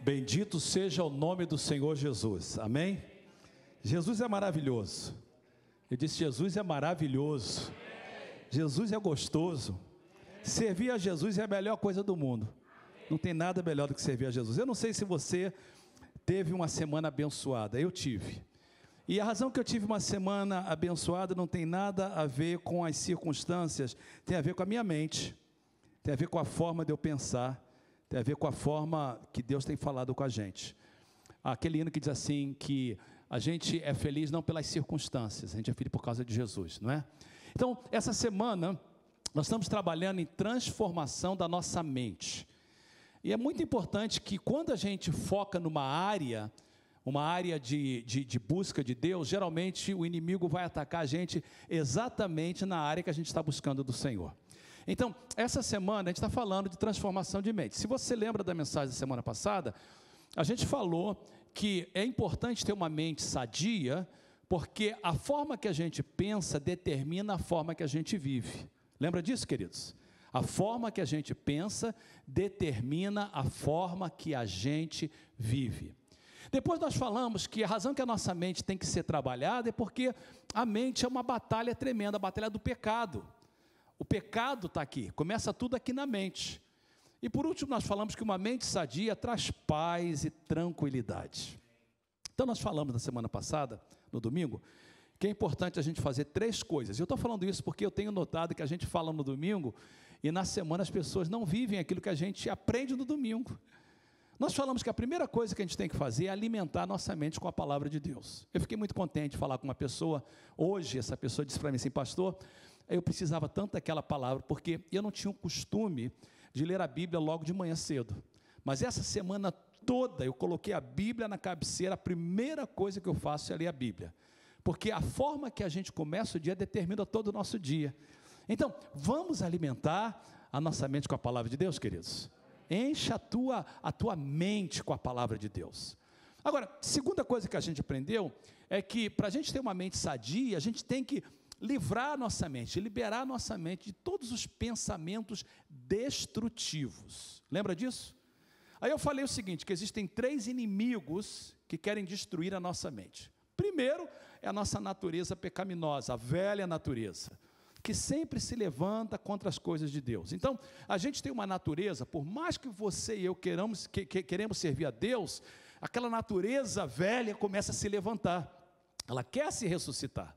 Bendito seja o nome do Senhor Jesus, amém? Jesus é maravilhoso. Eu disse, Jesus é maravilhoso. Jesus é gostoso. Servir a Jesus é a melhor coisa do mundo. Não tem nada melhor do que servir a Jesus. Eu não sei se você teve uma semana abençoada, eu tive. E a razão que eu tive uma semana abençoada não tem nada a ver com as circunstâncias, tem a ver com a minha mente, tem a ver com a forma de eu pensar, tem a ver com a forma que Deus tem falado com a gente. Aquele hino que diz assim, que a gente é feliz não pelas circunstâncias, a gente é feliz por causa de Jesus, não é? Então, essa semana, nós estamos trabalhando em transformação da nossa mente. E é muito importante que quando a gente foca numa área de busca de Deus, geralmente o inimigo vai atacar a gente exatamente na área que a gente está buscando do Senhor. Então, essa semana a gente está falando de transformação de mente. Se você lembra da mensagem da semana passada, a gente falou que é importante ter uma mente sadia, porque a forma que a gente pensa determina a forma que a gente vive. Lembra disso, queridos? A forma que a gente pensa determina a forma que a gente vive. Depois nós falamos que a razão que a nossa mente tem que ser trabalhada é porque a mente é uma batalha tremenda, a batalha do pecado. O pecado está aqui, começa tudo aqui na mente. E por último nós falamos que uma mente sadia traz paz e tranquilidade. Então nós falamos na semana passada, no domingo, que é importante a gente fazer 3 coisas. Eu estou falando isso porque eu tenho notado que a gente fala no domingo e na semana as pessoas não vivem aquilo que a gente aprende no domingo. Nós falamos que a primeira coisa que a gente tem que fazer é alimentar a nossa mente com a palavra de Deus. Eu fiquei muito contente de falar com uma pessoa, hoje essa pessoa disse para mim assim, pastor, eu precisava tanto daquela palavra, porque eu não tinha o costume de ler a Bíblia logo de manhã cedo. Mas essa semana toda eu coloquei a Bíblia na cabeceira, a primeira coisa que eu faço é ler a Bíblia. Porque a forma que a gente começa o dia determina todo o nosso dia. Então, vamos alimentar a nossa mente com a palavra de Deus, queridos? Encha a tua mente com a palavra de Deus. Agora, segunda coisa que a gente aprendeu é que para a gente ter uma mente sadia, a gente tem que livrar a nossa mente, liberar a nossa mente de todos os pensamentos destrutivos. Lembra disso? Aí eu falei o seguinte, que existem 3 inimigos que querem destruir a nossa mente. Primeiro é a nossa natureza pecaminosa, a velha natureza, que sempre se levanta contra as coisas de Deus. Então, a gente tem uma natureza, por mais que você e eu queremos servir a Deus, aquela natureza velha começa a se levantar, ela quer se ressuscitar.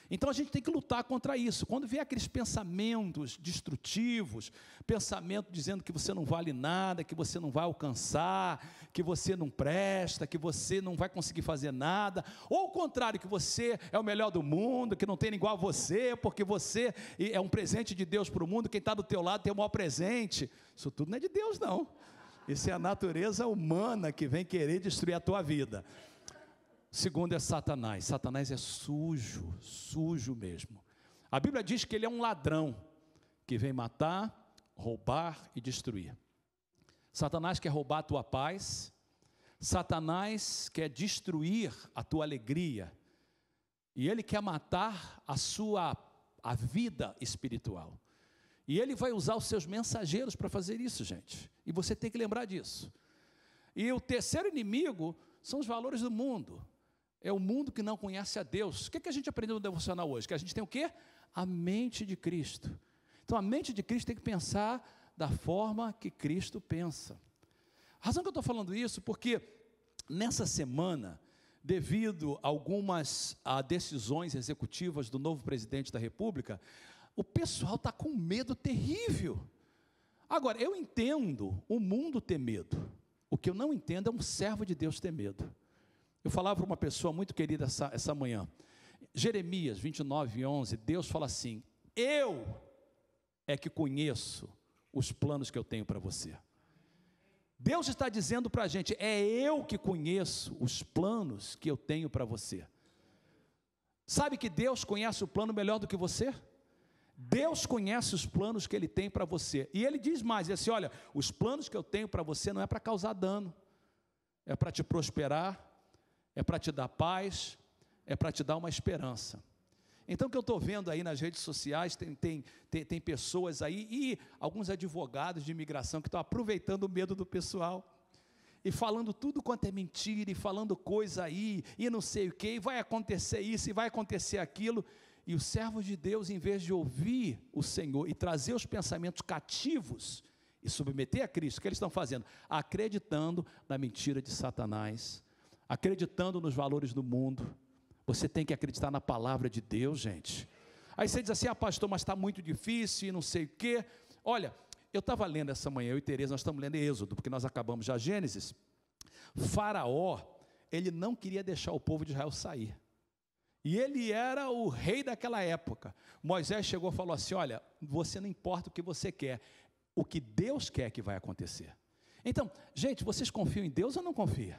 Então a gente tem que lutar contra isso. Quando vier aqueles pensamentos destrutivos, pensamento dizendo que você não vale nada, que você não vai alcançar, que você não presta, que você não vai conseguir fazer nada, ou ao contrário, que você é o melhor do mundo, que não tem igual a você, porque você é um presente de Deus para o mundo, quem está do teu lado tem o maior presente. Isso tudo não é de Deus não. Isso é a natureza humana que vem querer destruir a tua vida. Segundo é Satanás. Satanás é sujo, sujo mesmo. A Bíblia diz que ele é um ladrão, que vem matar, roubar e destruir. Satanás quer roubar a tua paz, Satanás quer destruir a tua alegria, e ele quer matar a vida espiritual. E ele vai usar os seus mensageiros para fazer isso, gente. E você tem que lembrar disso. E o terceiro inimigo são os valores do mundo. É o mundo que não conhece a Deus. O que a gente aprendeu no devocional hoje? Que a gente tem o quê? A mente de Cristo. Então a mente de Cristo tem que pensar da forma que Cristo pensa. A razão que eu estou falando isso, porque nessa semana, devido a algumas decisões executivas do novo presidente da República, o pessoal está com medo terrível. Agora, eu entendo o mundo ter medo. O que eu não entendo é um servo de Deus ter medo. Eu falava para uma pessoa muito querida essa manhã, Jeremias 29:11, Deus fala assim, eu é que conheço os planos que eu tenho para você. Deus está dizendo para a gente, é eu que conheço os planos que eu tenho para você. Sabe que Deus conhece o plano melhor do que você? Deus conhece os planos que Ele tem para você. E Ele diz mais, diz assim, olha, os planos que eu tenho para você não é para causar dano, é para te prosperar, é para te dar paz, é para te dar uma esperança. Então o que eu estou vendo aí nas redes sociais, tem pessoas aí, e alguns advogados de imigração que estão aproveitando o medo do pessoal. e falando tudo quanto é mentira, e falando coisa aí, e não sei o que, e vai acontecer isso, e vai acontecer aquilo, e os servos de Deus, em vez de ouvir o Senhor, e trazer os pensamentos cativos, e submeter a Cristo, o que eles estão fazendo? Acreditando na mentira de Satanás, acreditando nos valores do mundo. Você tem que acreditar na palavra de Deus, gente. Aí você diz assim, pastor, mas está muito difícil, e não sei o quê. Olha, eu estava lendo essa manhã, eu e Tereza, nós estamos lendo Êxodo, porque nós acabamos já Gênesis. Faraó, ele não queria deixar o povo de Israel sair, e ele era o rei daquela época. Moisés chegou e falou assim, olha, você não importa o que você quer, o que Deus quer que vai acontecer. Então, gente, vocês confiam em Deus ou não confiam?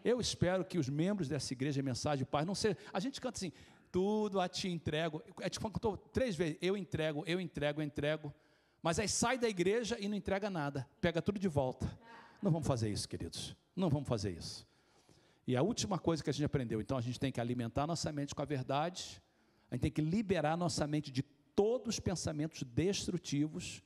Eu espero que os membros dessa igreja Mensagem de Paz, não seja, a gente canta assim, tudo a ti entrego, a gente cantou 3 vezes, eu entrego, mas aí sai da igreja e não entrega nada, pega tudo de volta. Não vamos fazer isso, queridos, não vamos fazer isso. E a última coisa que a gente aprendeu, então a gente tem que alimentar nossa mente com a verdade, a gente tem que liberar nossa mente de todos os pensamentos destrutivos,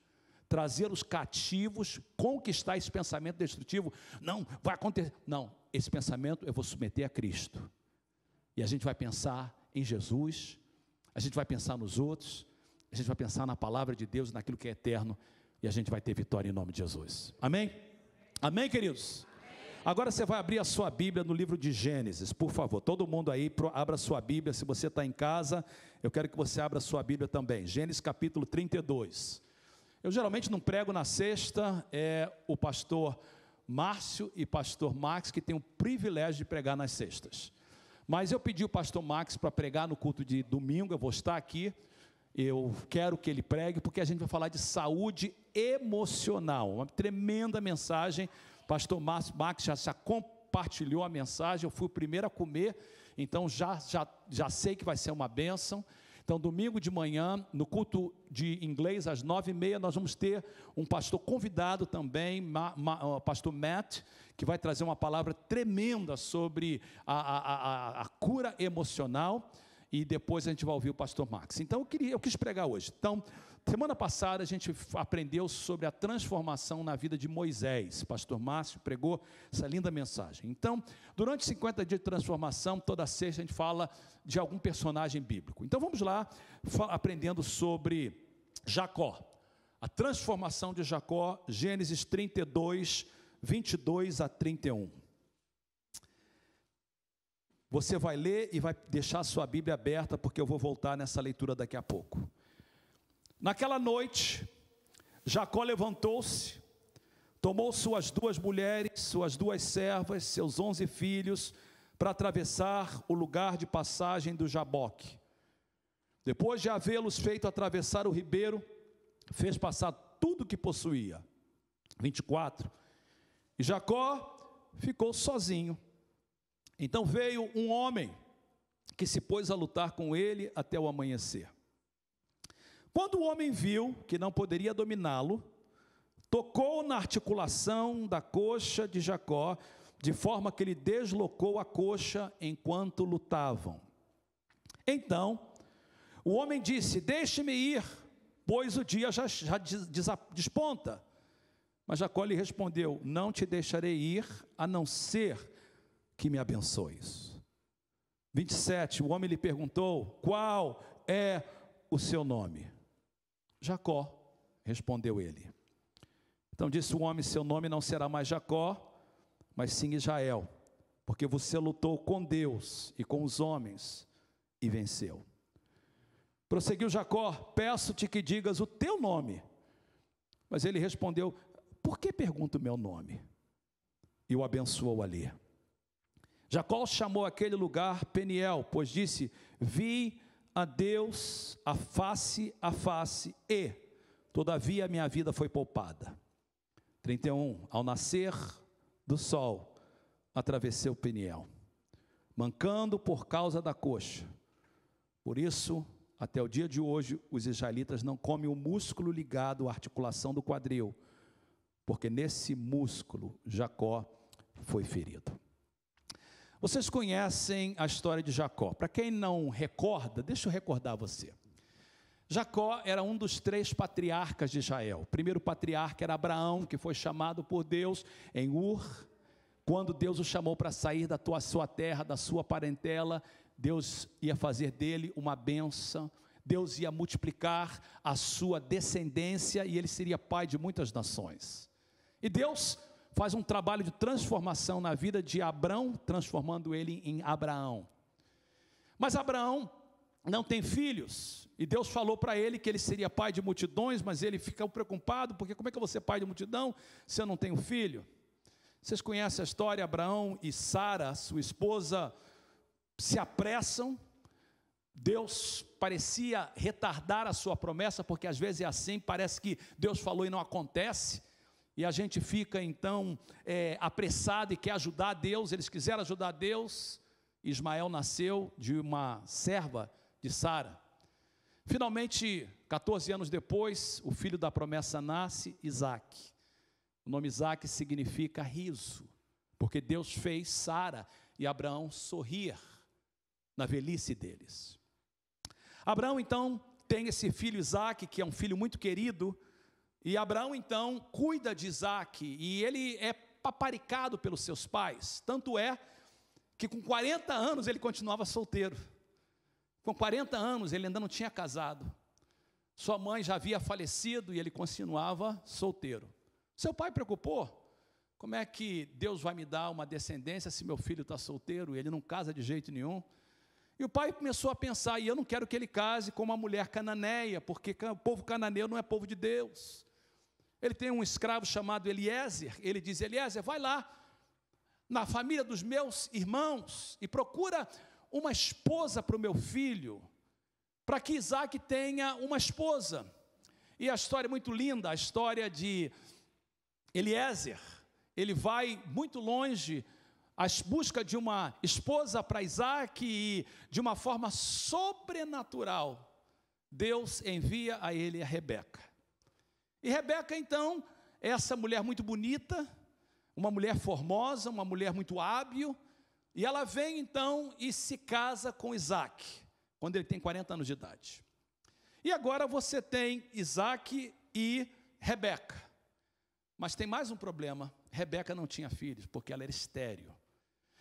trazer os cativos, conquistar esse pensamento destrutivo. Não, vai acontecer, não, esse pensamento eu vou submeter a Cristo, e a gente vai pensar em Jesus, a gente vai pensar nos outros, a gente vai pensar na palavra de Deus, naquilo que é eterno, e a gente vai ter vitória em nome de Jesus, amém? Amém, queridos? Agora você vai abrir a sua Bíblia no livro de Gênesis, por favor, todo mundo aí, abra a sua Bíblia. Se você está em casa, eu quero que você abra a sua Bíblia também, Gênesis capítulo 32, eu geralmente não prego na sexta, é o pastor Márcio e pastor Max que tem o privilégio de pregar nas sextas, mas eu pedi o pastor Max para pregar no culto de domingo, eu vou estar aqui, eu quero que ele pregue, porque a gente vai falar de saúde emocional, uma tremenda mensagem. Pastor Max já compartilhou a mensagem, eu fui o primeiro a comer, então já sei que vai ser uma bênção. Então, domingo de manhã, no culto de inglês, às 9h30, nós vamos ter um pastor convidado também, pastor Matt, que vai trazer uma palavra tremenda sobre a cura emocional, e depois a gente vai ouvir o pastor Max. Então, eu quis pregar hoje. Então, semana passada a gente aprendeu sobre a transformação na vida de Moisés. Pastor Márcio pregou essa linda mensagem. Então, durante 50 dias de transformação, toda sexta a gente fala de algum personagem bíblico. Então vamos lá, aprendendo sobre Jacó. A transformação de Jacó, Gênesis 32, 22 a 31. Você vai ler e vai deixar a sua Bíblia aberta, porque eu vou voltar nessa leitura daqui a pouco. Naquela noite, Jacó levantou-se, tomou suas 2 mulheres, suas 2 servas, seus 11 filhos, para atravessar o lugar de passagem do Jaboque. Depois de havê-los feito atravessar o ribeiro, fez passar tudo o que possuía. 24. E Jacó ficou sozinho. Então veio um homem que se pôs a lutar com ele até o amanhecer. Quando o homem viu que não poderia dominá-lo, tocou na articulação da coxa de Jacó, de forma que ele deslocou a coxa enquanto lutavam. Então, o homem disse: deixe-me ir, pois o dia já desponta. Mas Jacó lhe respondeu: não te deixarei ir, a não ser que me abençoes. 27, o homem lhe perguntou: qual é o seu nome? Jacó, respondeu ele. Então disse o homem: seu nome não será mais Jacó, mas sim Israel, porque você lutou com Deus e com os homens e venceu. Prosseguiu Jacó: peço-te que digas o teu nome. Mas ele respondeu: por que pergunta o meu nome? E o abençoou ali. Jacó chamou aquele lugar Peniel, pois disse: vi a Deus a face, e todavia a minha vida foi poupada. 31, ao nascer do sol, atravessei o Peniel, mancando por causa da coxa. Por isso, até o dia de hoje, os israelitas não comem o músculo ligado à articulação do quadril, porque nesse músculo Jacó foi ferido. Vocês conhecem a história de Jacó. Para quem não recorda, deixa eu recordar você. Jacó era um dos 3 patriarcas de Israel. O primeiro patriarca era Abraão, que foi chamado por Deus em Ur quando Deus o chamou para sair da sua terra, da sua parentela, Deus ia fazer dele uma bênção, Deus ia multiplicar a sua descendência e ele seria pai de muitas nações. E Deus faz um trabalho de transformação na vida de Abrão, transformando ele em Abraão. Mas Abraão não tem filhos, e Deus falou para ele que ele seria pai de multidões, mas ele ficou preocupado, porque como é que eu vou ser pai de multidão se eu não tenho filho? Vocês conhecem a história, Abraão e Sara, sua esposa, se apressam. Deus parecia retardar a sua promessa, porque às vezes é assim, parece que Deus falou e não acontece, e a gente fica então apressado e quer ajudar Deus. Eles quiseram ajudar Deus. Ismael nasceu de uma serva de Sara. Finalmente, 14 anos depois, o filho da promessa nasce, Isaque. O nome Isaque significa riso, porque Deus fez Sara e Abraão sorrir na velhice deles. Abraão então tem esse filho Isaque, que é um filho muito querido, e Abraão então cuida de Isaque, e ele é paparicado pelos seus pais, tanto é que com 40 anos ele continuava solteiro. Com 40 anos ele ainda não tinha casado, sua mãe já havia falecido e ele continuava solteiro. Seu pai preocupou, como é que Deus vai me dar uma descendência se meu filho está solteiro e ele não casa de jeito nenhum? E o pai começou a pensar, e eu não quero que ele case com uma mulher cananeia, porque o povo cananeu não é povo de Deus. Ele tem um escravo chamado Eliezer, ele diz, Eliezer, vai lá na família dos meus irmãos e procura uma esposa para o meu filho, para que Isaque tenha uma esposa. E a história é muito linda, a história de Eliezer. Ele vai muito longe à busca de uma esposa para Isaque, e de uma forma sobrenatural Deus envia a ele a Rebeca. E Rebeca então é essa mulher muito bonita, uma mulher formosa, uma mulher muito hábil, e ela vem então e se casa com Isaque, quando ele tem 40 anos de idade. E agora você tem Isaque e Rebeca. Mas tem mais um problema, Rebeca não tinha filhos, porque ela era estéril.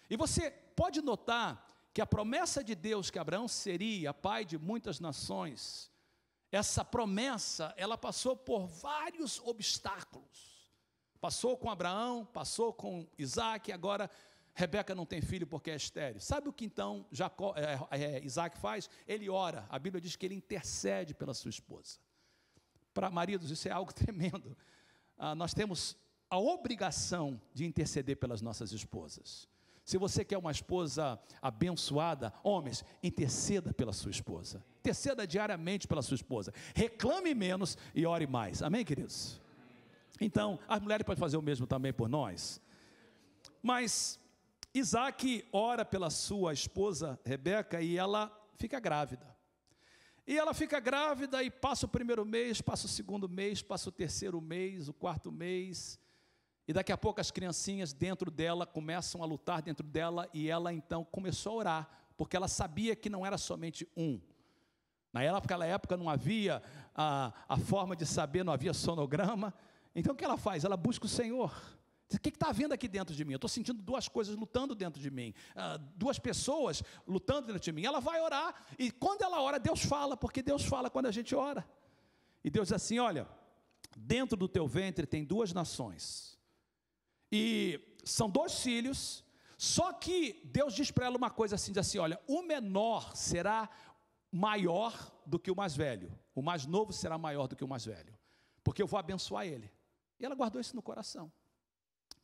E você pode notar que a promessa de Deus, que Abraão seria pai de muitas nações, essa promessa, ela passou por vários obstáculos. Passou com Abraão, passou com Isaque, agora Rebeca não tem filho porque é estéril. Sabe o que então Isaque faz? Ele ora, a Bíblia diz que ele intercede pela sua esposa. Para maridos isso é algo tremendo. Nós temos a obrigação de interceder pelas nossas esposas. Se você quer uma esposa abençoada, homens, interceda pela sua esposa. Interceda diariamente pela sua esposa. Reclame menos e ore mais. Amém, queridos? Então, as mulheres podem fazer o mesmo também por nós. Mas Isaque ora pela sua esposa Rebeca e ela fica grávida. E ela fica grávida e passa o primeiro mês, passa o segundo mês, passa o terceiro mês, o quarto mês. E daqui a pouco as criancinhas dentro dela começam a lutar dentro dela, e ela então começou a orar, porque ela sabia que não era somente um. Naquela época não havia a forma de saber, não havia sonograma. Então o que ela faz? Ela busca o Senhor. O que está havendo aqui dentro de mim? Eu estou sentindo duas coisas lutando dentro de mim, duas pessoas lutando dentro de mim. Ela vai orar, e quando ela ora, Deus fala, porque Deus fala quando a gente ora. E Deus diz assim, olha, dentro do teu ventre tem duas nações, e são dois filhos, só que Deus diz para ela uma coisa assim, diz assim, olha, o menor será maior do que o mais velho, o mais novo será maior do que o mais velho, porque eu vou abençoar ele. E ela guardou isso no coração.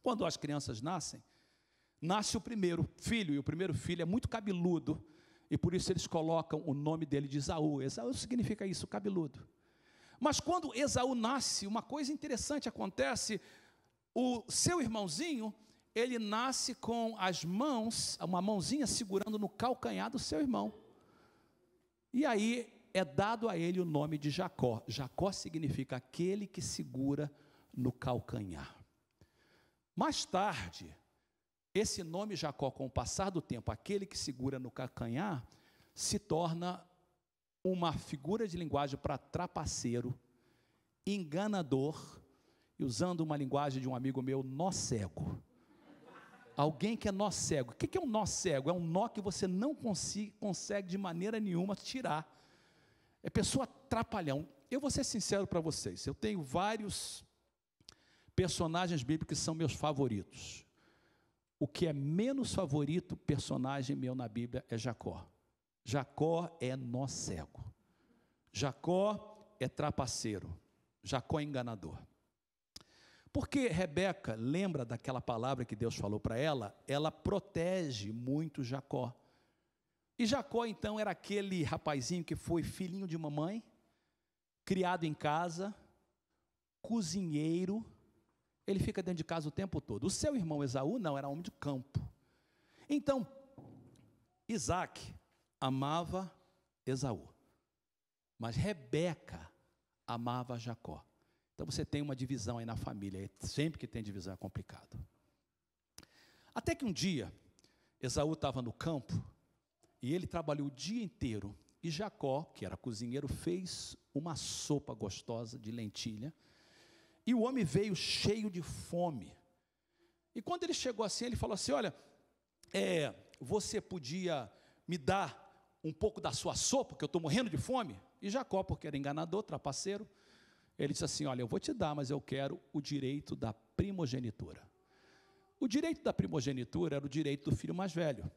Quando as crianças nascem, nasce o primeiro filho, e o primeiro filho é muito cabeludo, e por isso eles colocam o nome dele de Esaú. Esaú significa isso, cabeludo. Mas quando Esaú nasce, uma coisa interessante acontece. O seu irmãozinho, ele nasce com as mãos, uma mãozinha segurando no calcanhar do seu irmão. E aí é dado a ele o nome de Jacó. Jacó significa aquele que segura no calcanhar. Mais tarde, esse nome Jacó, com o passar do tempo, aquele que segura no calcanhar, se torna uma figura de linguagem para trapaceiro, enganador, e usando uma linguagem de um amigo meu, nó cego. Alguém que é nó cego. O que é um nó cego? É um nó que você não consegue de maneira nenhuma tirar. É pessoa trapalhão. Eu vou ser sincero para vocês, eu tenho vários personagens bíblicos que são meus favoritos. O que é menos favorito personagem meu na Bíblia é Jacó. Jacó é nó cego. Jacó é trapaceiro. Jacó é enganador. Porque Rebeca lembra daquela palavra que Deus falou para ela, ela protege muito Jacó. E Jacó então era aquele rapazinho que foi filhinho de mamãe, criado em casa, cozinheiro, ele fica dentro de casa o tempo todo. O seu irmão Esaú não, era homem de campo. Então, Isaac amava Esaú, mas Rebeca amava Jacó. Então você tem uma divisão aí na família, sempre que tem divisão é complicado. Até que um dia, Esaú estava no campo, e ele trabalhou o dia inteiro, e Jacó, que era cozinheiro, fez uma sopa gostosa de lentilha, e o homem veio cheio de fome. E quando ele chegou assim, ele falou assim, olha, você podia me dar um pouco da sua sopa, que eu estou morrendo de fome? E Jacó, porque era enganador, trapaceiro, ele disse assim, olha, eu vou te dar, mas eu quero o direito da primogenitura. O direito da primogenitura era o direito do filho mais velho.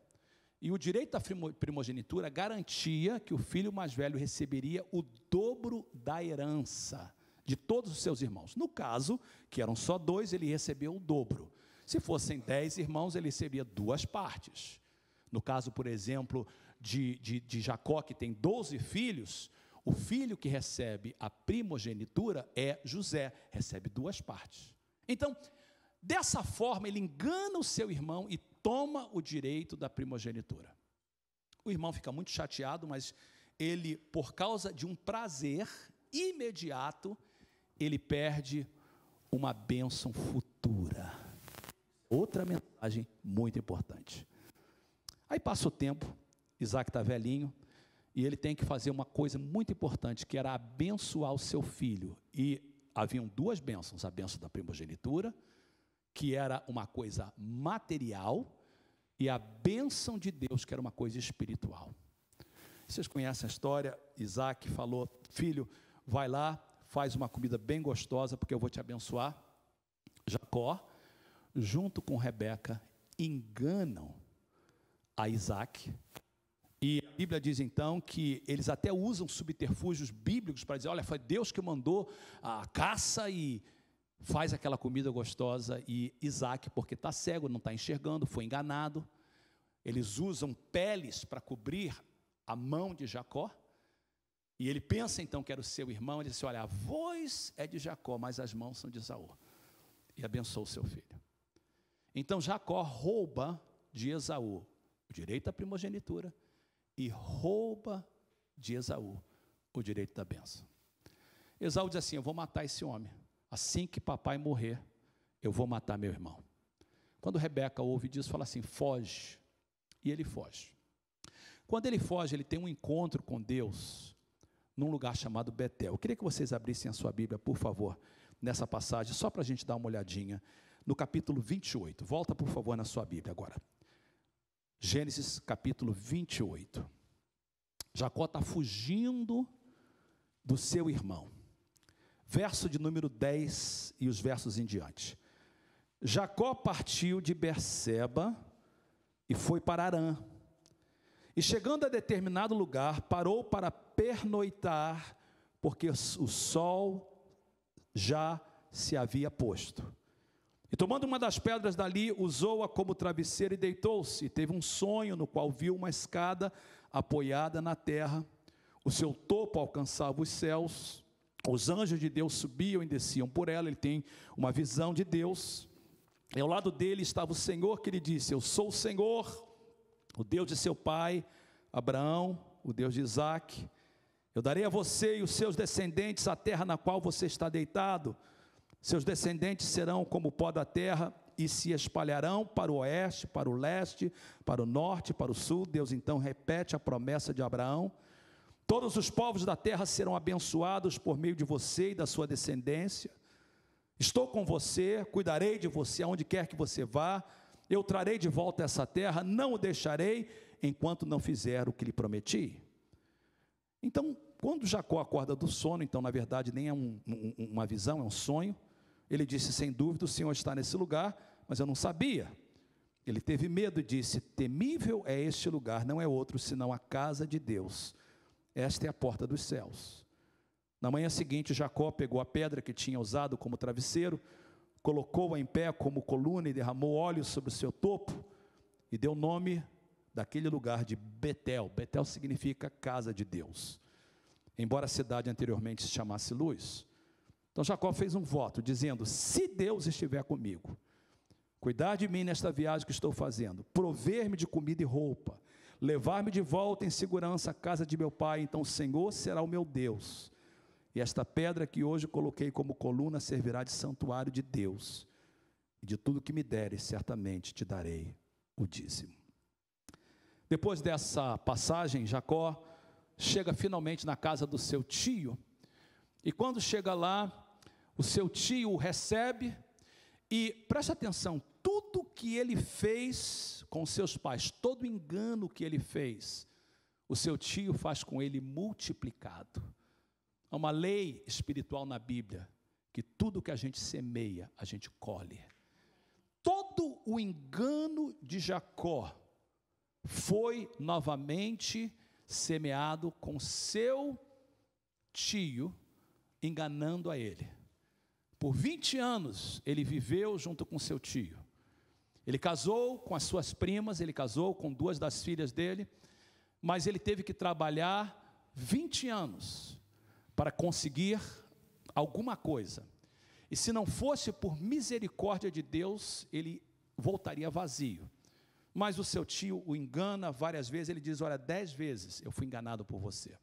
E o direito da primogenitura garantia que o filho mais velho receberia o dobro da herança de todos os seus irmãos. No caso, que eram só 2, ele recebeu o dobro. Se fossem 10 irmãos, ele recebia 2 partes. No caso, por exemplo, de Jacó, que tem 12 filhos, o filho que recebe a primogenitura é José, recebe 2 partes. Então, dessa forma, ele engana o seu irmão e toma o direito da primogenitura. O irmão fica muito chateado, mas ele, por causa de um prazer imediato, ele perde uma bênção futura. Outra mensagem muito importante. Aí passa o tempo, Isaac está velhinho, e ele tem que fazer uma coisa muito importante, que era abençoar o seu filho. E haviam 2 bênçãos, a bênção da primogenitura, que era uma coisa material, e a bênção de Deus, que era uma coisa espiritual. Vocês conhecem a história? Isaac falou, filho, vai lá, faz uma comida bem gostosa, porque eu vou te abençoar. Jacó, junto com Rebeca, enganam a Isaac. E a Bíblia diz então que eles até usam subterfúgios bíblicos para dizer, olha, foi Deus que mandou a caça e faz aquela comida gostosa. E Isaac, porque está cego, não está enxergando, foi enganado. Eles usam peles para cobrir a mão de Jacó. E ele pensa então que era o seu irmão. Ele disse, olha, a voz é de Jacó, mas as mãos são de Esaú. E abençoou o seu filho. Então Jacó rouba de Esaú o direito à primogenitura e rouba de Esaú o direito da bênção. Esaú diz assim, eu vou matar esse homem. Assim que papai morrer, eu vou matar meu irmão. Quando Rebeca ouve disso, fala assim, foge. E ele foge. Quando ele foge, ele tem um encontro com Deus num lugar chamado Betel. Eu queria que vocês abrissem a sua Bíblia, por favor, nessa passagem, só para a gente dar uma olhadinha, no capítulo 28. Volta, por favor, na sua Bíblia agora. Gênesis, capítulo 28. Jacó está fugindo do seu irmão. Verso de número 10 e os versos em diante. Jacó partiu de Berseba e foi para Harã. E chegando a determinado lugar, parou para pernoitar, porque o sol já se havia posto. E tomando uma das pedras dali, usou-a como travesseiro e deitou-se. E teve um sonho no qual viu uma escada apoiada na terra. O seu topo alcançava os céus. Os anjos de Deus subiam e desciam por ela. Ele tem uma visão de Deus. E ao lado dele estava o Senhor, que lhe disse, eu sou o Senhor, o Deus de seu pai, Abraão, o Deus de Isaac. Eu darei a você e os seus descendentes a terra na qual você está deitado. Seus descendentes serão como o pó da terra e se espalharão para o oeste, para o leste, para o norte, para o sul. Deus então repete a promessa de Abraão. Todos os povos da terra serão abençoados por meio de você e da sua descendência. Estou com você, cuidarei de você aonde quer que você vá. eu trarei de volta essa terra, não o deixarei, enquanto não fizer o que lhe prometi. Então, quando Jacó acorda do sono, então na verdade nem é uma visão, é um sonho, ele disse, sem dúvida o Senhor está nesse lugar, mas eu não sabia. Ele teve medo e disse, temível é este lugar, não é outro senão a casa de Deus. Esta é a porta dos céus. Na manhã seguinte, Jacó pegou a pedra que tinha usado como travesseiro, colocou-a em pé como coluna e derramou óleo sobre o seu topo e deu o nome daquele lugar de Betel. Betel significa casa de Deus, embora a cidade anteriormente se chamasse Luz. Então Jacó fez um voto dizendo, se Deus estiver comigo, cuidar de mim nesta viagem que estou fazendo, prover-me de comida e roupa, levar-me de volta em segurança à casa de meu pai, então o Senhor será o meu Deus, e esta pedra que hoje coloquei como coluna servirá de santuário de Deus, e de tudo que me deres, certamente te darei o dízimo. Depois dessa passagem, Jacó chega finalmente na casa do seu tio, e quando chega lá, o seu tio o recebe, e preste atenção, tudo que ele fez com seus pais, todo engano que ele fez, o seu tio faz com ele multiplicado. Há uma lei espiritual na Bíblia, que tudo que a gente semeia, a gente colhe. Todo o engano de Jacó foi novamente semeado com seu tio, enganando a ele. Por 20 anos ele viveu junto com seu tio. Ele casou com as suas primas, ele casou com 2 das filhas dele, mas ele teve que trabalhar 20 anos para conseguir alguma coisa. E se não fosse por misericórdia de Deus, ele voltaria vazio. Mas o seu tio o engana várias vezes, ele diz, olha, 10 vezes eu fui enganado por você.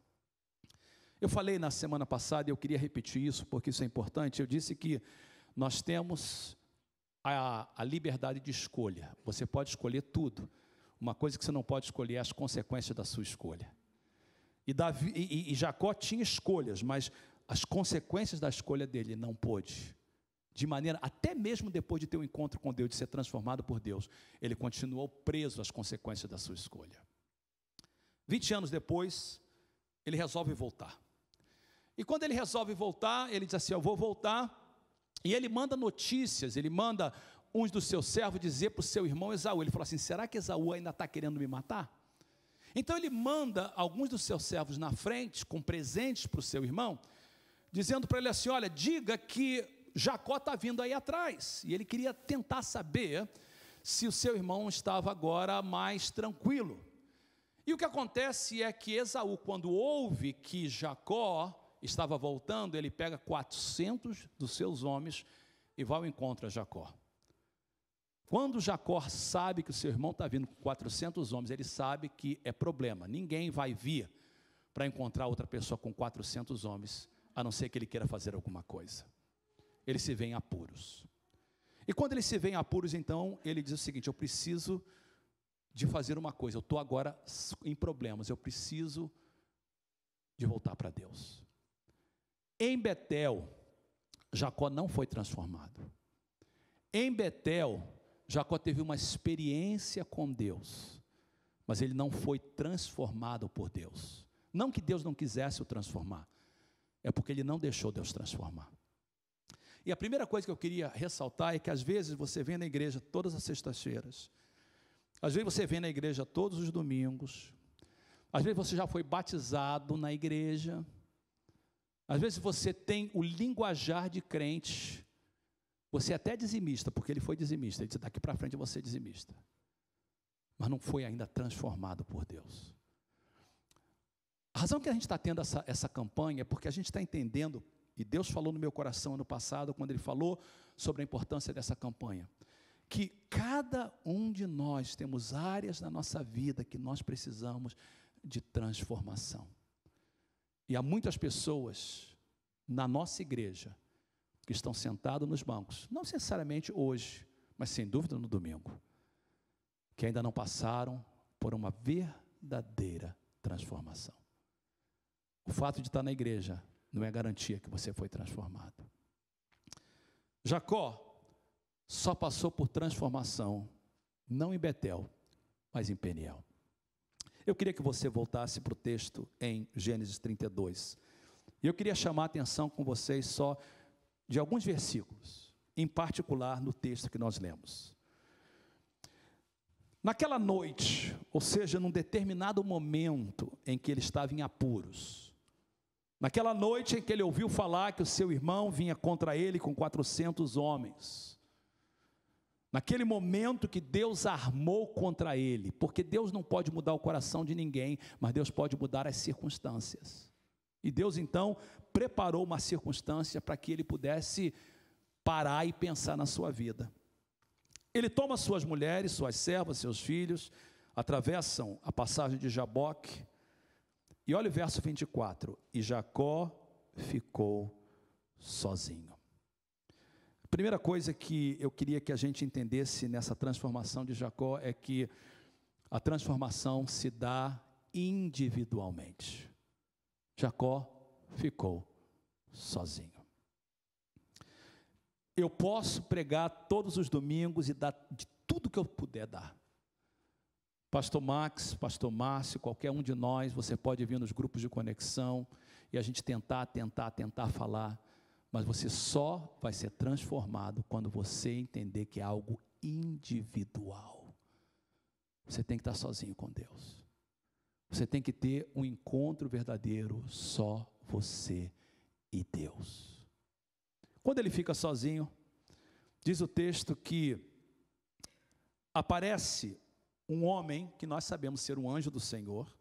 Eu falei na semana passada, e eu queria repetir isso, porque isso é importante, eu disse que nós temos a liberdade de escolha, você pode escolher tudo, uma coisa que você não pode escolher é as consequências da sua escolha. E Jacó tinha escolhas, mas as consequências da escolha dele não pôde, de maneira, até mesmo depois de ter um encontro com Deus, de ser transformado por Deus, ele continuou preso às consequências da sua escolha. 20 anos depois, ele resolve voltar. E quando ele resolve voltar, ele diz assim, eu vou voltar, e ele manda notícias, ele manda uns dos seus servos dizer para o seu irmão Esaú, ele falou assim, será que Esaú ainda está querendo me matar? Então ele manda alguns dos seus servos na frente, com presentes para o seu irmão, dizendo para ele assim, olha, diga que Jacó está vindo aí atrás, e ele queria tentar saber se o seu irmão estava agora mais tranquilo. E o que acontece é que Esaú, quando ouve que Jacó estava voltando, ele pega 400 dos seus homens e vai ao encontro a Jacó. Quando Jacó sabe que o seu irmão está vindo com 400 homens, ele sabe que é problema, ninguém vai vir para encontrar outra pessoa com 400 homens, a não ser que ele queira fazer alguma coisa. Ele se vê em apuros. E quando ele se vê em apuros, então, ele diz o seguinte, eu preciso de fazer uma coisa, eu estou agora em problemas, eu preciso de voltar para Deus. Em Betel, Jacó não foi transformado. Em Betel, Jacó teve uma experiência com Deus, mas ele não foi transformado por Deus. Não que Deus não quisesse o transformar, é porque ele não deixou Deus transformar. E a primeira coisa que eu queria ressaltar é que às vezes você vem na igreja todas as sextas-feiras, às vezes você vem na igreja todos os domingos, às vezes você já foi batizado na igreja, às vezes você tem o linguajar de crente, você é até dizimista, porque ele foi dizimista, ele disse, daqui para frente você é dizimista, mas não foi ainda transformado por Deus. A razão que a gente está tendo essa campanha é porque a gente está entendendo, e Deus falou no meu coração ano passado, quando Ele falou sobre a importância dessa campanha, que cada um de nós temos áreas na nossa vida que nós precisamos de transformação. E há muitas pessoas na nossa igreja que estão sentados nos bancos, não necessariamente hoje, mas sem dúvida no domingo, que ainda não passaram por uma verdadeira transformação. O fato de estar na igreja não é garantia que você foi transformado. Jacó só passou por transformação não em Betel, mas em Peniel. Eu queria que você voltasse para o texto em Gênesis 32. E eu queria chamar a atenção com vocês só de alguns versículos, em particular no texto que nós lemos. Naquela noite, ou seja, num determinado momento em que ele estava em apuros, naquela noite em que ele ouviu falar que o seu irmão vinha contra ele com 400 homens, naquele momento que Deus armou contra ele, porque Deus não pode mudar o coração de ninguém, mas Deus pode mudar as circunstâncias. E Deus então preparou uma circunstância para que ele pudesse parar e pensar na sua vida. Ele toma suas mulheres, suas servas, seus filhos, atravessam a passagem de Jaboque, e olha o verso 24, e Jacó ficou sozinho. A primeira coisa que eu queria que a gente entendesse nessa transformação de Jacó é que a transformação se dá individualmente. Jacó ficou sozinho. Eu posso pregar todos os domingos e dar de tudo que eu puder dar. Pastor Max, Pastor Márcio, qualquer um de nós, você pode vir nos grupos de conexão e a gente tentar falar, mas você só vai ser transformado quando você entender que é algo individual. Você tem que estar sozinho com Deus. Você tem que ter um encontro verdadeiro, só você e Deus. Quando ele fica sozinho, diz o texto que aparece um homem, que nós sabemos ser um anjo do Senhor,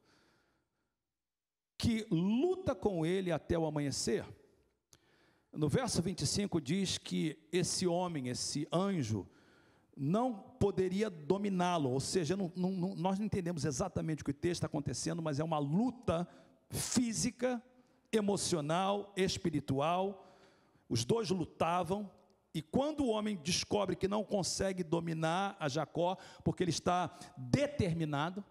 que luta com ele até o amanhecer. No verso 25 diz que esse homem, esse anjo, não poderia dominá-lo, ou seja, nós não entendemos exatamente o que o texto está acontecendo, mas é uma luta física, emocional, espiritual. Os dois lutavam, e quando o homem descobre que não consegue dominar a Jacó, porque ele está determinado,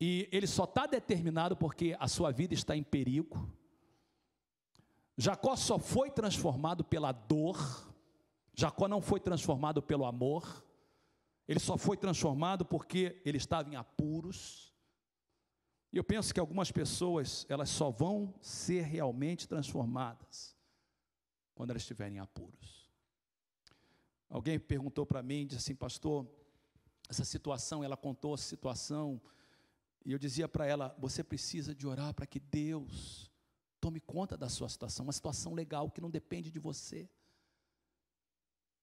e ele só está determinado porque a sua vida está em perigo. Jacó só foi transformado pela dor, Jacó não foi transformado pelo amor, ele só foi transformado porque ele estava em apuros. E eu penso que algumas pessoas, elas só vão ser realmente transformadas quando elas estiverem em apuros. Alguém perguntou para mim, disse assim: pastor, essa situação, ela contou a situação, e eu dizia para ela: você precisa de orar para que Deus tome conta da sua situação, uma situação legal que não depende de você.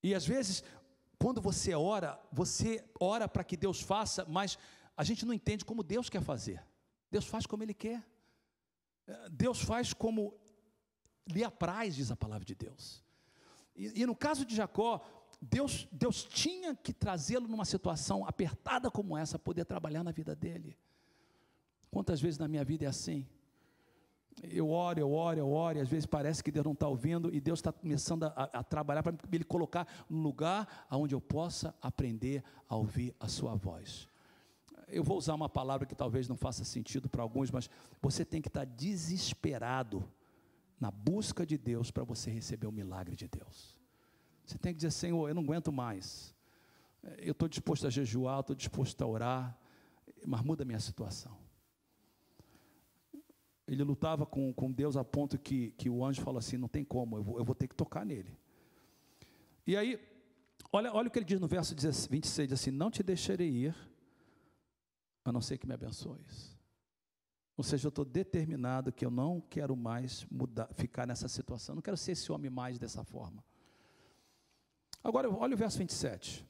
E às vezes, quando você ora para que Deus faça, mas a gente não entende como Deus quer fazer. Deus faz como Ele quer. Deus faz como lhe apraz, diz a palavra de Deus. E no caso de Jacó, Deus tinha que trazê-lo numa situação apertada como essa, poder trabalhar na vida dele. Quantas vezes na minha vida é assim? Eu oro, e às vezes parece que Deus não está ouvindo, e Deus está começando a trabalhar para Ele colocar no lugar onde eu possa aprender a ouvir a sua voz. Eu vou usar uma palavra que talvez não faça sentido para alguns, mas você tem que estar desesperado na busca de Deus para você receber o milagre de Deus. Você tem que dizer: Senhor, eu não aguento mais, eu estou disposto a jejuar, estou disposto a orar, mas muda a minha situação. Ele lutava com Deus a ponto que o anjo falou assim: não tem como, eu vou ter que tocar nele. E aí, olha o que ele diz no verso 26, diz assim: não te deixarei ir, a não ser que me abençoes. Ou seja, eu estou determinado que eu não quero mais ficar nessa situação, não quero ser esse homem mais dessa forma. Agora, olha o verso 27.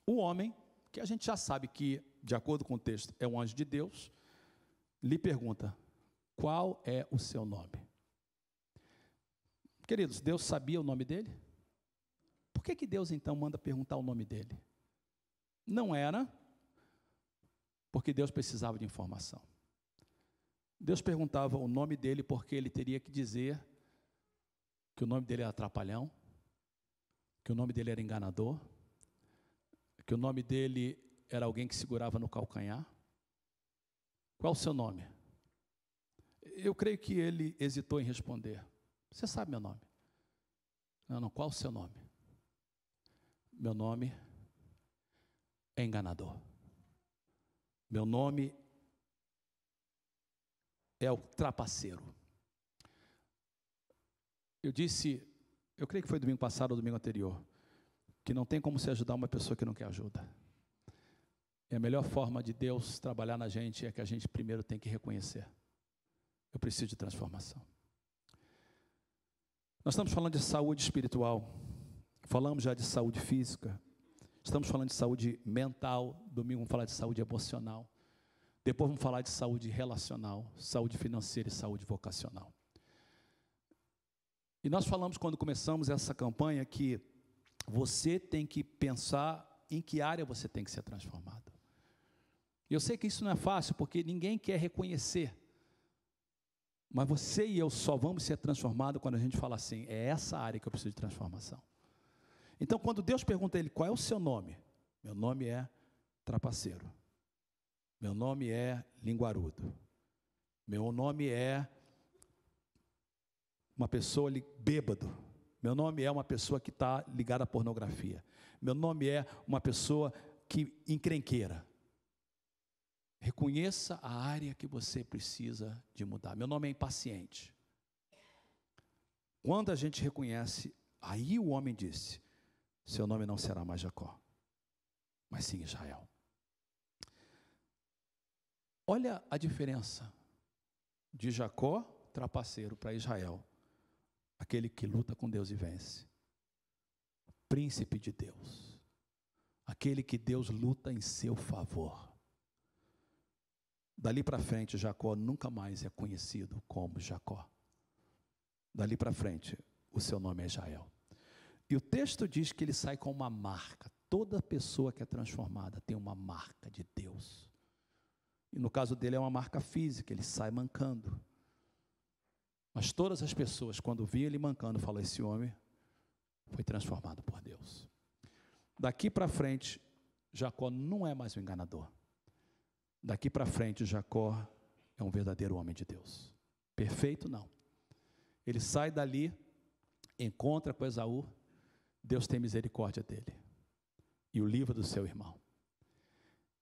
O homem, que a gente já sabe que, de acordo com o texto, é um anjo de Deus, lhe pergunta: qual é o seu nome? Queridos, Deus sabia o nome dele? Por que Deus então manda perguntar o nome dele? Não era porque Deus precisava de informação. Deus perguntava o nome dele porque ele teria que dizer que o nome dele era trapalhão, que o nome dele era enganador, que o nome dele era alguém que segurava no calcanhar. Qual o seu nome? Eu creio que ele hesitou em responder. Você sabe meu nome? Não, qual o seu nome? Meu nome é enganador. Meu nome é o trapaceiro. Eu disse, eu creio que foi domingo passado ou domingo anterior, que não tem como se ajudar uma pessoa que não quer ajuda. E a melhor forma de Deus trabalhar na gente é que a gente primeiro tem que reconhecer: eu preciso de transformação. Nós estamos falando de saúde espiritual, falamos já de saúde física, estamos falando de saúde mental, domingo vamos falar de saúde emocional, depois vamos falar de saúde relacional, saúde financeira e saúde vocacional. E nós falamos quando começamos essa campanha que você tem que pensar em que área você tem que ser transformado. E eu sei que isso não é fácil, porque ninguém quer reconhecer. Mas você e eu só vamos ser transformados quando a gente fala assim: é essa área que eu preciso de transformação. Então, quando Deus pergunta a ele: qual é o seu nome? Meu nome é trapaceiro. Meu nome é linguarudo. Meu nome é uma pessoa bêbado. Meu nome é uma pessoa que está ligada à pornografia. Meu nome é uma pessoa que encrenqueira. Reconheça a área que você precisa de mudar. Meu nome é impaciente. Quando a gente reconhece, aí o homem disse: seu nome não será mais Jacó, mas sim Israel. Olha a diferença de Jacó, trapaceiro, para Israel, aquele que luta com Deus e vence. Príncipe de Deus, aquele que Deus luta em seu favor. Dali para frente, Jacó nunca mais é conhecido como Jacó. Dali para frente, o seu nome é Israel. E o texto diz que ele sai com uma marca. Toda pessoa que é transformada tem uma marca de Deus. E no caso dele é uma marca física, ele sai mancando. Mas todas as pessoas, quando viam ele mancando, falam: esse homem foi transformado por Deus. Daqui para frente, Jacó não é mais um enganador. Daqui para frente, Jacó é um verdadeiro homem de Deus. Perfeito, não. Ele sai dali, encontra com Esaú, Deus tem misericórdia dele e o livra do seu irmão.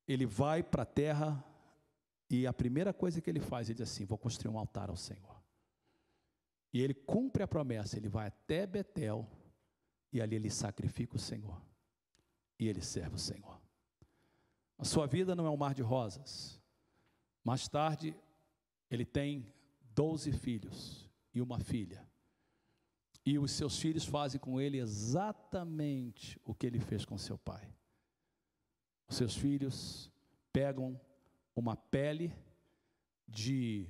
Ele vai para a terra e a primeira coisa que ele faz, ele diz assim: vou construir um altar ao Senhor. E ele cumpre a promessa, ele vai até Betel e ali ele sacrifica o Senhor e ele serve o Senhor. A sua vida não é um mar de rosas. Mais tarde, ele tem 12 filhos e uma filha. E os seus filhos fazem com ele exatamente o que ele fez com seu pai. Os seus filhos pegam uma pele de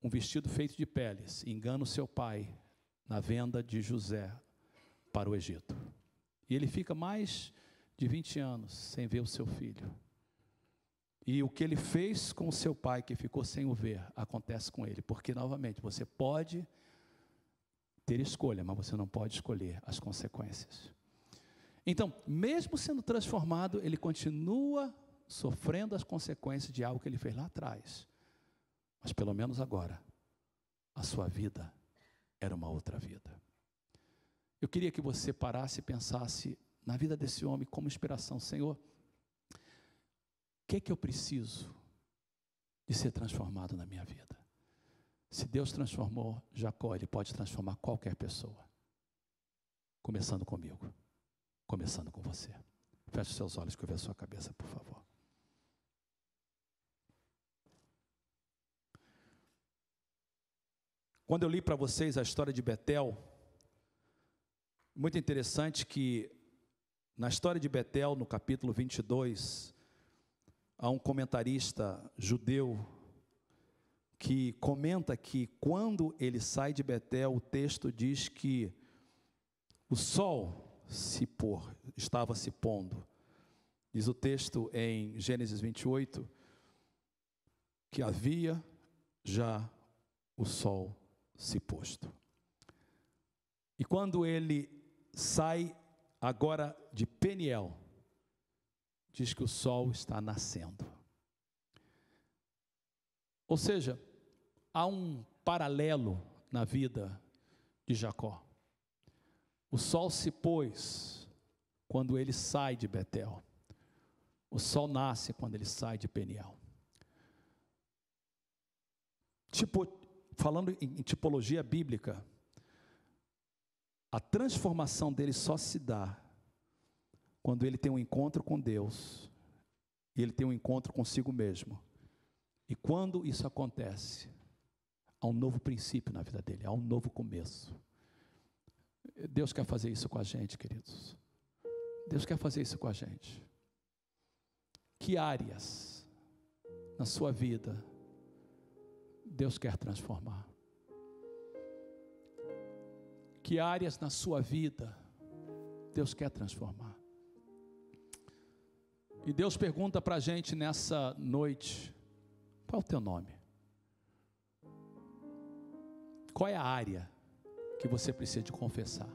um vestido feito de peles, enganam seu pai na venda de José para o Egito. E ele fica mais de 20 anos sem ver o seu filho. E o que ele fez com o seu pai, que ficou sem o ver, acontece com ele. Porque, novamente, você pode ter escolha, mas você não pode escolher as consequências. Então, mesmo sendo transformado, ele continua sofrendo as consequências de algo que ele fez lá atrás. Mas, pelo menos agora, a sua vida era uma outra vida. Eu queria que você parasse e pensasse na vida desse homem como inspiração. Senhor, o que é que eu preciso de ser transformado na minha vida? Se Deus transformou Jacó, Ele pode transformar qualquer pessoa. Começando comigo, começando com você. Feche seus olhos, curva a sua cabeça, por favor. Quando eu li para vocês a história de Betel, muito interessante que na história de Betel, no capítulo 22, há um comentarista judeu que comenta que quando ele sai de Betel, o texto diz que o sol estava se pondo. Diz o texto em Gênesis 28, que havia já o sol se posto. E quando ele sai agora de Peniel, diz que o sol está nascendo. Ou seja, há um paralelo na vida de Jacó. O sol se pôs quando ele sai de Betel. O sol nasce quando ele sai de Peniel. Falando em tipologia bíblica, a transformação dele só se dá quando ele tem um encontro com Deus, e ele tem um encontro consigo mesmo. E quando isso acontece, há um novo princípio na vida dele, há um novo começo. Deus quer fazer isso com a gente, queridos. Deus quer fazer isso com a gente. Que áreas na sua vida Deus quer transformar? Que áreas na sua vida Deus quer transformar? E Deus pergunta para a gente nessa noite: qual é o teu nome? Qual é a área que você precisa de confessar?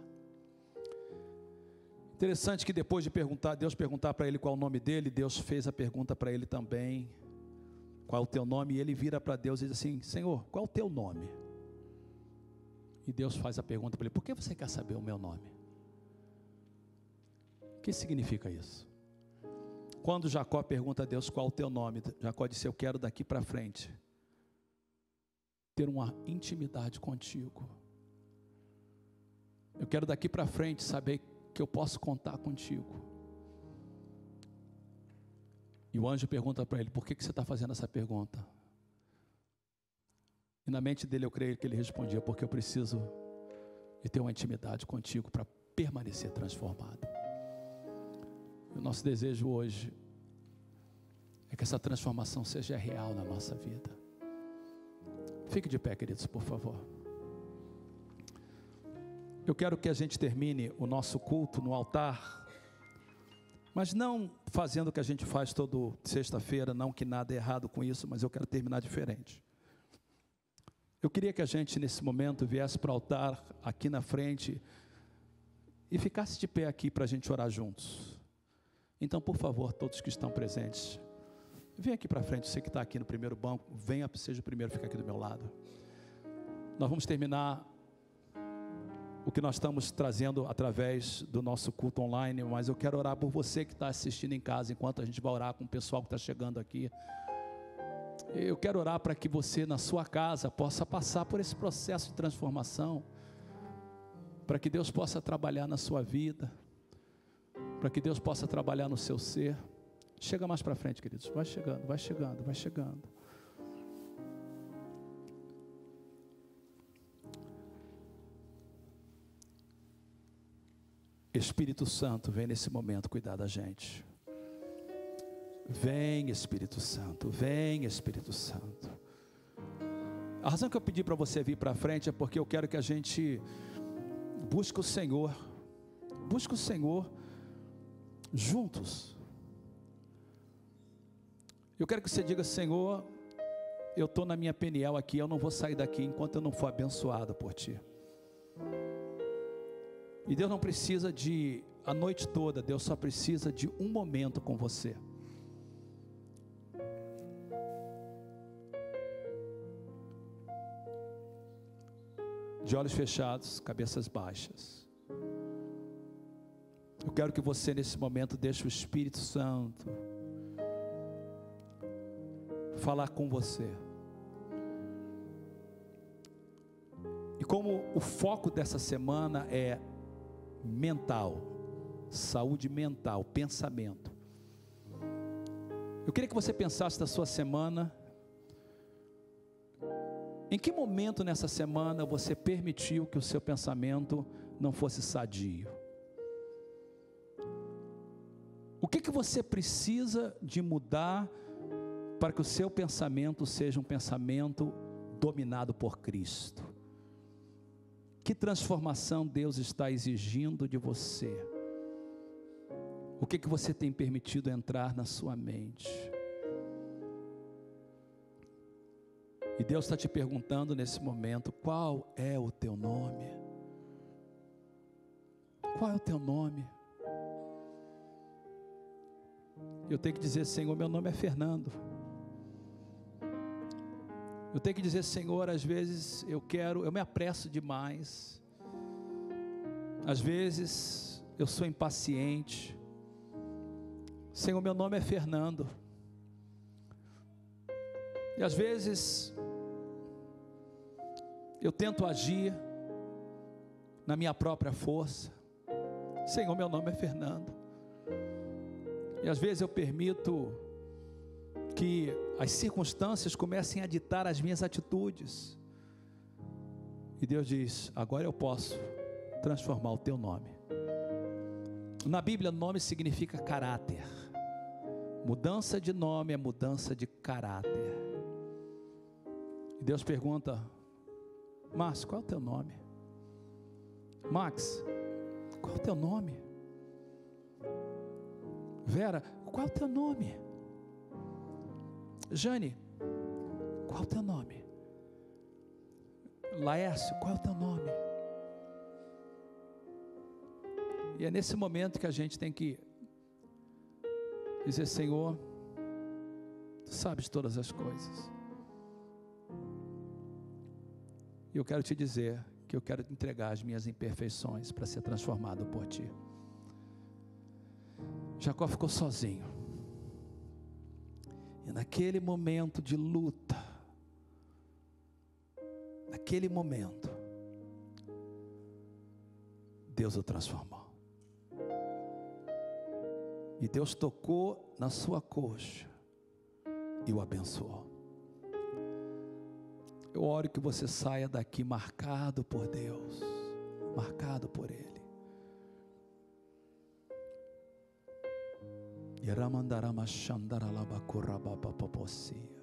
Interessante que depois de Deus perguntar para ele qual é o nome dele, Deus fez a pergunta para ele também: qual é o teu nome? E ele vira para Deus e diz assim: Senhor, qual é o teu nome? E Deus faz a pergunta para ele: por que você quer saber o meu nome? O que significa isso? Quando Jacó pergunta a Deus qual é o teu nome, Jacó disse: eu quero daqui para frente ter uma intimidade contigo. Eu quero daqui para frente saber que eu posso contar contigo. E o anjo pergunta para ele: por que você está fazendo essa pergunta? E na mente dele eu creio que ele respondia: porque eu preciso de ter uma intimidade contigo para permanecer transformado. E o nosso desejo hoje é que essa transformação seja real na nossa vida. Fique de pé, queridos, por favor. Eu quero que a gente termine o nosso culto no altar, mas não fazendo o que a gente faz toda sexta-feira, não que nada é errado com isso, mas eu quero terminar diferente. Eu queria que a gente nesse momento viesse para o altar aqui na frente e ficasse de pé aqui para a gente orar juntos. Então, por favor, todos que estão presentes, vem aqui para frente. Você que está aqui no primeiro banco, venha, seja o primeiro, fica aqui do meu lado. Nós vamos terminar o que nós estamos trazendo através do nosso culto online, mas eu quero orar por você que está assistindo em casa, enquanto a gente vai orar com o pessoal que está chegando aqui. Eu quero orar para que você na sua casa possa passar por esse processo de transformação, para que Deus possa trabalhar na sua vida, para que Deus possa trabalhar no seu ser. Chega mais para frente, queridos, vai chegando, vai chegando, vai chegando. Espírito Santo, vem nesse momento cuidar da gente. Vem, Espírito Santo, vem, Espírito Santo. A razão que eu pedi para você vir para frente é porque eu quero que a gente busque o Senhor juntos. Eu quero que você diga: Senhor, eu estou na minha Peniel aqui, eu não vou sair daqui enquanto eu não for abençoado por Ti. E Deus não precisa de a noite toda, Deus só precisa de um momento com você. De olhos fechados, cabeças baixas. Eu quero que você nesse momento deixe o Espírito Santo falar com você. E como o foco dessa semana é mental, saúde mental, pensamento, eu queria que você pensasse na sua semana. Em que momento nessa semana você permitiu que o seu pensamento não fosse sadio? O que você precisa de mudar para que o seu pensamento seja um pensamento dominado por Cristo? Que transformação Deus está exigindo de você? O que você tem permitido entrar na sua mente? E Deus está te perguntando nesse momento: qual é o teu nome? Qual é o teu nome? Eu tenho que dizer: Senhor, meu nome é Fernando. Eu tenho que dizer: Senhor, às vezes eu me apresso demais. Às vezes eu sou impaciente. Senhor, meu nome é Fernando. E às vezes eu tento agir na minha própria força. Senhor, meu nome é Fernando. E às vezes eu permito que as circunstâncias comecem a ditar as minhas atitudes. E Deus diz: agora eu posso transformar o teu nome. Na Bíblia, nome significa caráter. Mudança de nome é mudança de caráter. E Deus pergunta: Márcio, qual é o teu nome? Max, qual é o teu nome? Vera, qual é o teu nome? Jane, qual é o teu nome? Laércio, qual é o teu nome? E é nesse momento que a gente tem que dizer: Senhor, Tu sabes todas as coisas. E eu quero te dizer que eu quero te entregar as minhas imperfeições para ser transformado por Ti. Jacó ficou sozinho. E naquele momento de luta, naquele momento, Deus o transformou. E Deus tocou na sua coxa e o abençoou. Eu oro que você saia daqui marcado por Deus, marcado por Ele. Iramandarama Shandaralabakurabapapopsi.